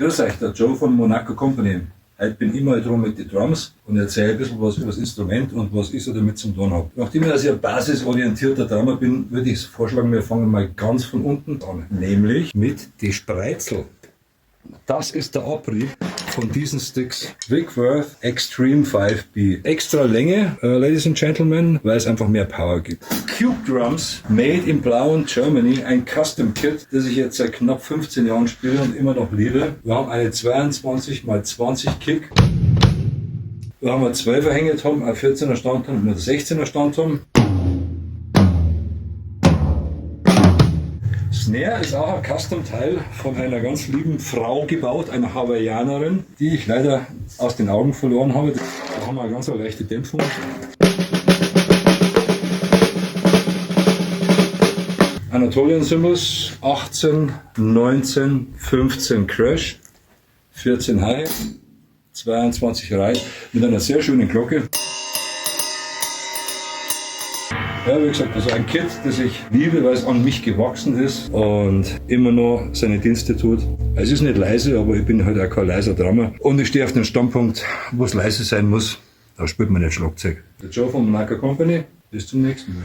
Grüß euch, der Joe von Monaco Company. Heute bin ich mal drum mit den Drums und erzähle ein bisschen was über das Instrument und was ich so damit zum tun habe. Nachdem ich ein basisorientierter Drummer bin, würde ich vorschlagen, wir fangen mal ganz von unten an. Nämlich mit die Spreizel. Das ist der Abrieb von diesen Sticks. Wickworth Extreme 5B. Extra Länge, Ladies and Gentlemen, weil es einfach mehr Power gibt. Cube Drums, made in Plauen, Germany, ein Custom Kit, das ich jetzt seit knapp 15 Jahren spiele und immer noch liebe. Wir haben eine 22x20 Kick. Wir haben einen 12er Hängetom, einen 14er Standtom und einen 16er Standtom. Snare ist auch ein Custom-Teil von einer ganz lieben Frau gebaut, einer Hawaiianerin, die ich leider aus den Augen verloren habe. Da haben wir eine ganz leichte Dämpfung. Anatolian Cymbals, 18, 19, 15 Crash, 14 High, 22 Reihen mit einer sehr schönen Glocke. Ja, wie gesagt, das ist ein Kit, das ich liebe, weil es an mich gewachsen ist und immer noch seine Dienste tut. Es ist nicht leise, aber ich bin halt auch kein leiser Drummer. Und ich stehe auf dem Standpunkt, wo es leise sein muss. Da spielt man nicht Schlagzeug. Der Joe von Monaco Company, bis zum nächsten Mal.